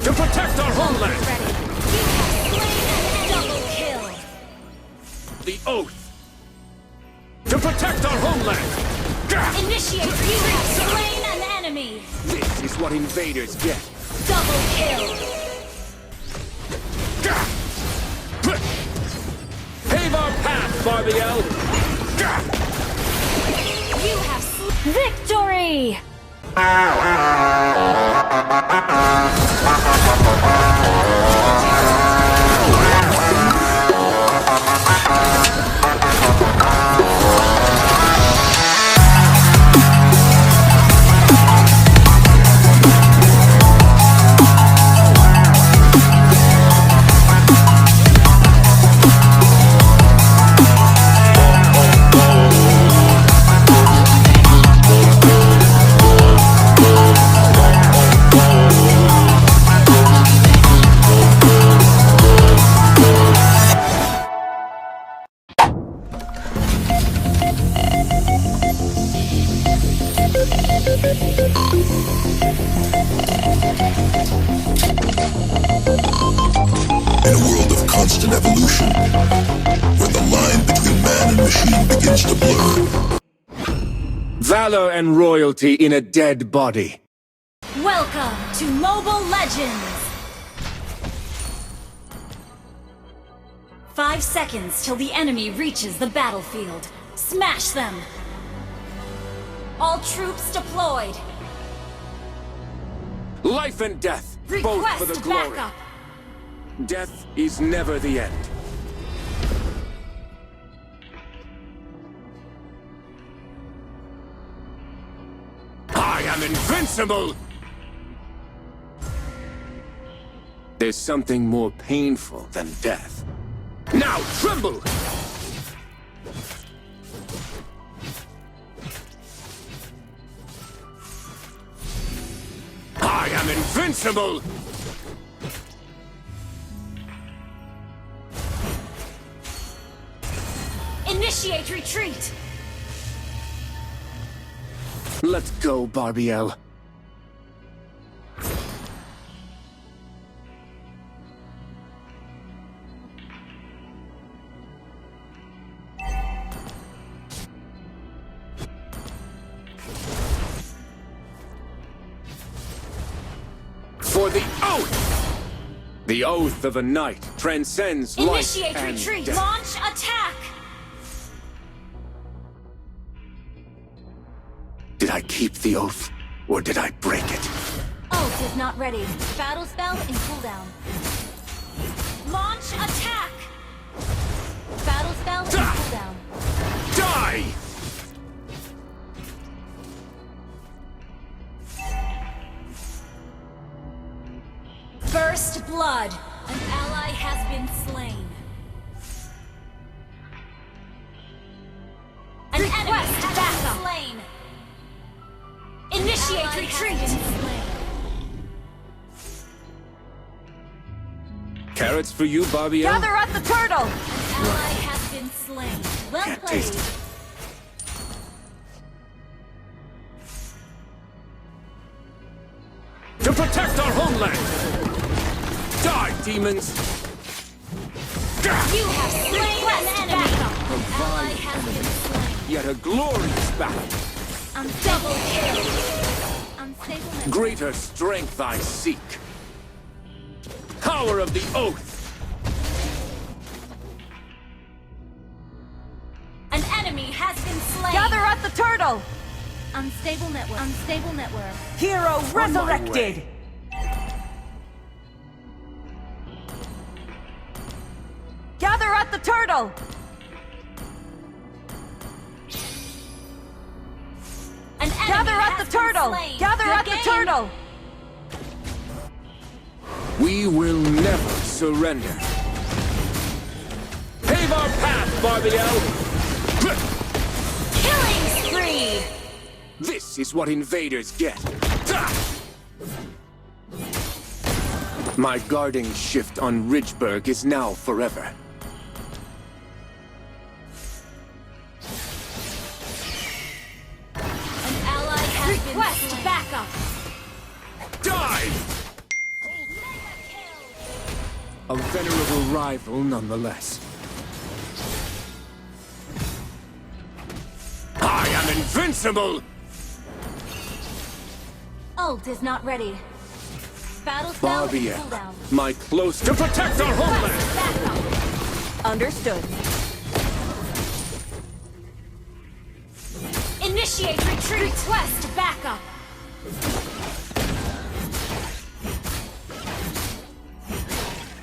To protect our homeland! Ready. You have slain an double kill. The oath! To protect our homeland! Initiate. You have slain an enemy. This is what invaders get. Double kill. Pave our path, Barbiel! You have victory. In a world of constant evolution, where the line between man and machine begins to blur. Valor and royalty in a dead body. Welcome to Mobile Legends. 5 seconds till the enemy reaches the battlefield. Smash them. All troops deployed. Life and death, both for the Request glory. backup. Death is never the end. I am invincible! There's something more painful than death. Now tremble! I am invincible! Initiate retreat. Let's go, Barbiel. For the oath! The oath of a knight transcends life Initiate and retreat. death. Launch attack. Did I keep the oath, or did I break it? Ult is not ready. Battle spell in cooldown. Launch attack. Battle spell in cooldown. Die! First blood. An ally has been slain. An enemy has been slain. Initiate retreat. Carrots for you, Barbiel? Gather at the turtle! An ally has been slain. Well Can't played. taste it. To protect our homeland! Die, demons! You have slain an enemy. An ally has been slain. Yet a glorious battle! Double kill. Unstable network. Greater strength I seek. Power of the oath! An enemy has been slain. Gather at the turtle! Unstable network. Unstable network. Hero resurrected! Gather at the turtle! An enemy Gather at has the been turtle! slain. Gather Good at the game. turtle! We will never surrender. Pave our path, Barbiel! Killing spree. This is what invaders get. My guarding shift on Ridgeburg is now forever. An ally has been slain. Request backup. Die! A venerable rival nonetheless. I am invincible! Ult is not ready. Battle spell in Barbiel, cooldown. my close to protect our homeland! Backup. Understood. Initiate retreat. Request backup.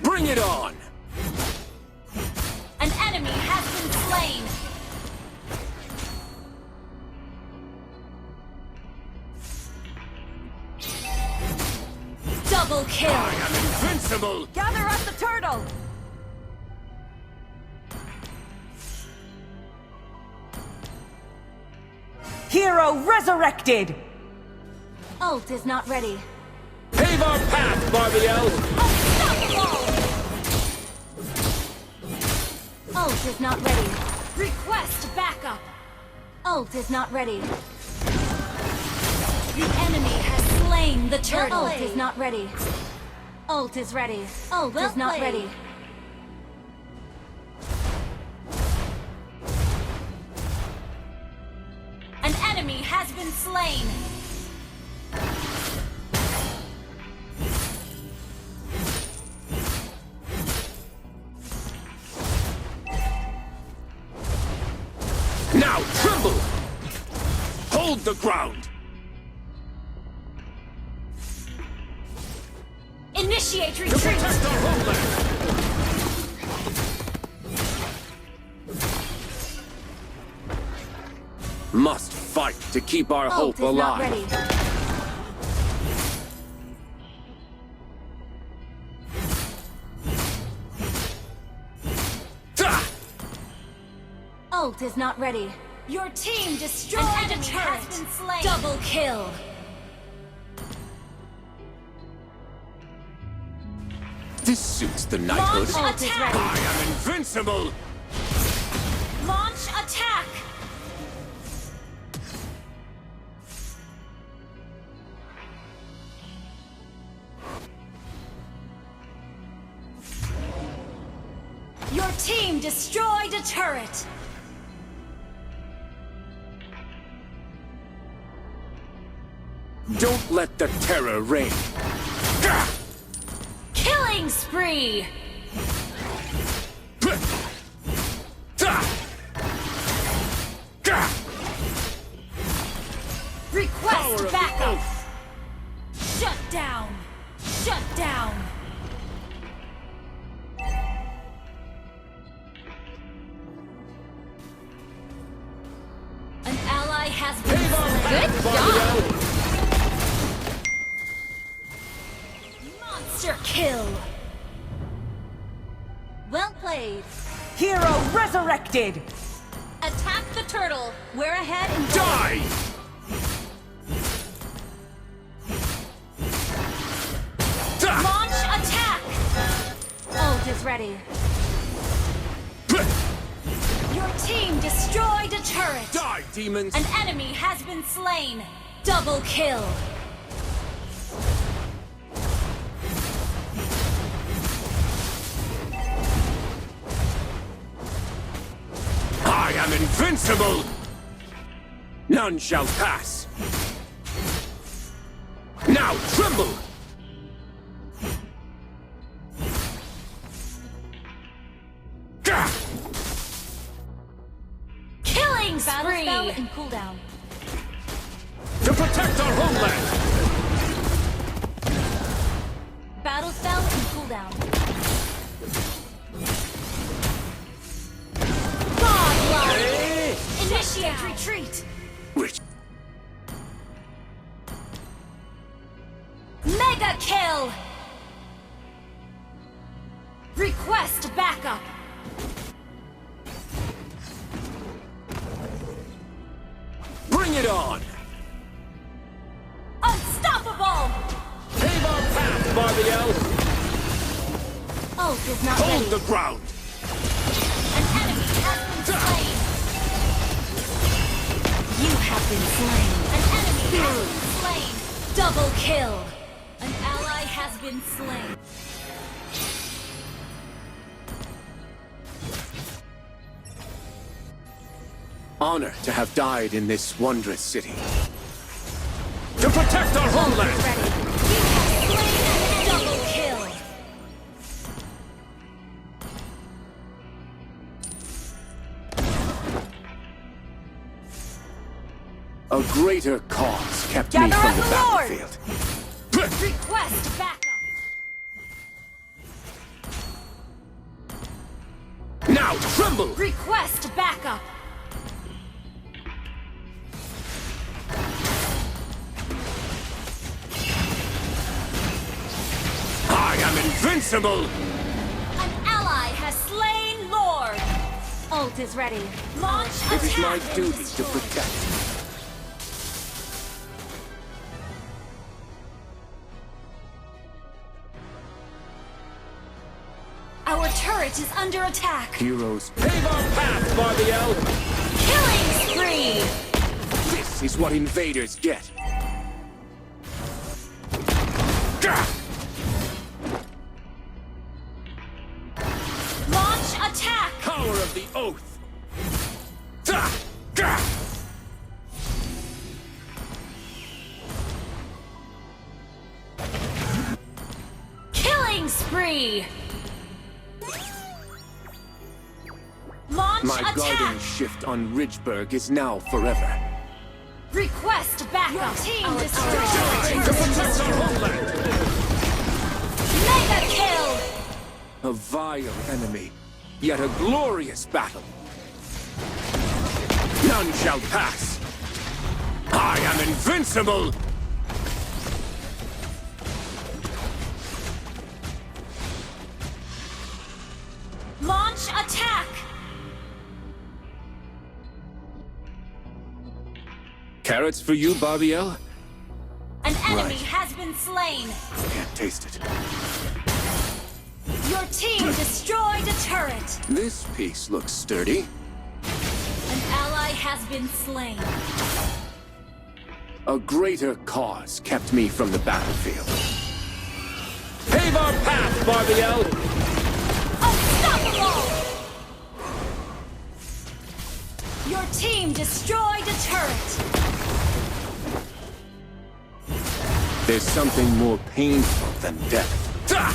Bring it on! An enemy has been slain. Double kill. I am invincible! Gather at the turtle! Hero resurrected! Ult is not ready. Pave our path, Barbiel! Unstoppable! Ult is not ready. Request backup. Ult is not ready. The enemy has slain the turtle. Ult is not ready. Ult is ready. Ult is not ready. An enemy has been slain. Now tremble! Hold the ground! Initiate To retreat. protect our homeland! Must fight to keep our Ult hope is not alive. ready. Ah! Ult is not ready. Your team destroyed an enemy has been slain. Double kill. This suits the knighthood. Launch attack. I am invincible! Launch attack. Your team destroyed a turret. Don't let the terror reign. Ah! Killing spree. Request Power of the backup. oath. Shut down. Shut down. An ally has been slain. Monster kill. Well played. Hero resurrected! Attack the turtle. We're ahead in Die! launch attack. Ult is ready. Your team destroyed a turret. Die, demons! An enemy has been slain. Double kill. I am invincible! None shall pass! Now tremble! Gah! Killing Battle spree. spell in cooldown. To protect our homeland! Battle spell in cooldown. Godlike. Initiate retreat. Which Mega kill. Request backup. bring it on! Unstoppable. Pave our path, Barbiel! Ult is not Hold ready. the ground! An enemy has been slain. You have been slain. An enemy has been slain. Double kill. An ally has been slain. Honor to have died in this wondrous city. To protect our homeland! Ready. You have slain an double kill. A greater cause kept me Gather from at the the Lord! battlefield. Request backup. Now tremble! Request backup. I am invincible! An ally has slain Lord. Ult is ready. Launch It is my attack. duty to protect. Our turret is under attack. Heroes, pave our path, Barbiel! Killing spree. This is what invaders get. Gah! Launch attack. Power of the Oath! Gah! Gah! Killing spree. Launch My attack. guarding shift on Ridgeburg is now forever. Request backup. Team Die destroyed. to protect our homeland! Mega kill. A vile enemy, yet a glorious battle. None shall pass. I am invincible! Launch attack. Carrots for you, Barbiel? An enemy Right. has been slain. Can't taste it. Your team destroyed a turret. This piece looks sturdy. An ally has been slain. A greater cause kept me from the battlefield. Pave our path, Barbiel! Unstoppable! Your team destroyed a turret. There's something more painful than death. Ah!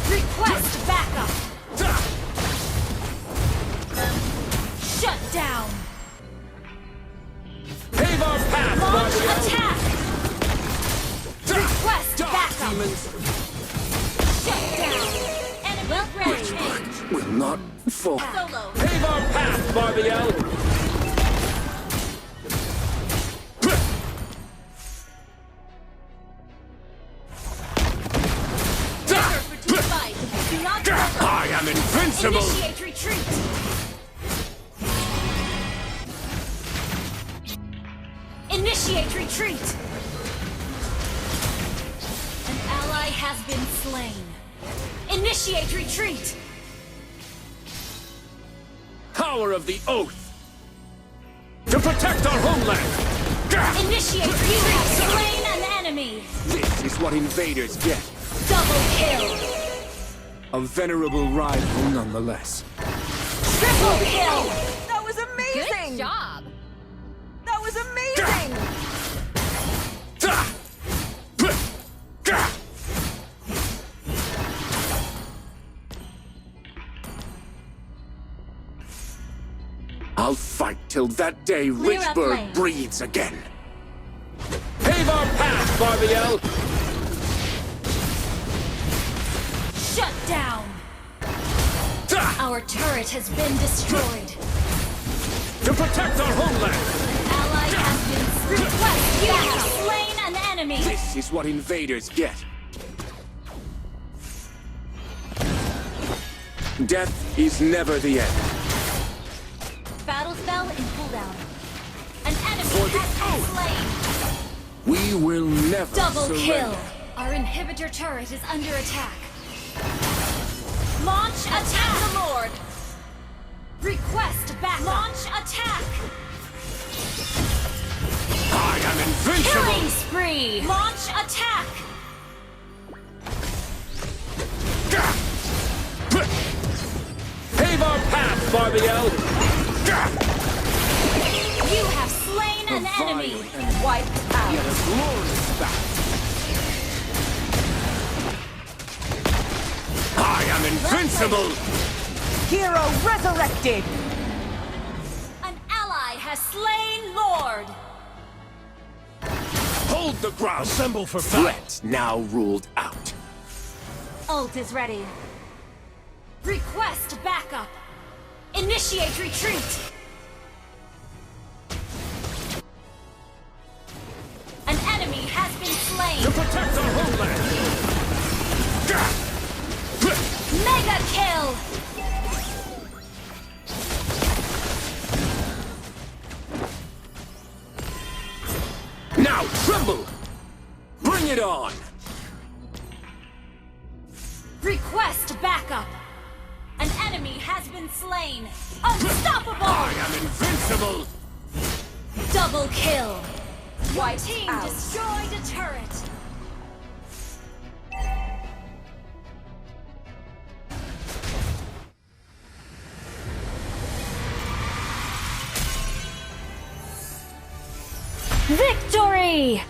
Request backup. Ah! Shut down. Pave our path, Launch Barbiel! attack. Request Dark backup. demons! Shut down. Enemy well ready. Ridgeburg will not fall. Solo. Pave our path, Barbiel! Fight. Do not cover. I am invincible! Initiate retreat. Initiate retreat. An ally has been slain. Initiate retreat. Power of the Oath! To protect our homeland! Gah! Initiate retreat. You have slain an enemy. This is what invaders get. Double kill. A venerable rival nonetheless. Triple kill. That was amazing! Good job. That was amazing! Ah! Gah! I'll fight till that day Clear up Ridgeburg lane. breathes again. Pave our path, Barbiel! Shut down. Ah! Our turret has been destroyed. To protect our homeland! An ally has been request. You have slain an enemy. This is what invaders get. Death is never the end. Battle spell in cooldown. An enemy For the has been slain. We will never Double surrender. kill. Our inhibitor turret is under attack. Launch attack. The Lord. Request back. Launch attack. I am invincible! Killing spree. Launch attack. Gah! Pave our path, Barbiel! Gah! an enemy. Wipe out. Yet a glorious battle. I am invincible! Hero resurrected. An ally has slain Lord. Hold the ground! Assemble for battle. Threat now ruled out. Ult is ready. Request backup. Initiate retreat. An enemy has been To slain. protect our homeland! Mega kill. Now tremble! Bring it on! Request backup. An enemy has been slain. Unstoppable. I am invincible! Double kill. Your Wiped team out. destroyed a turret. Victory!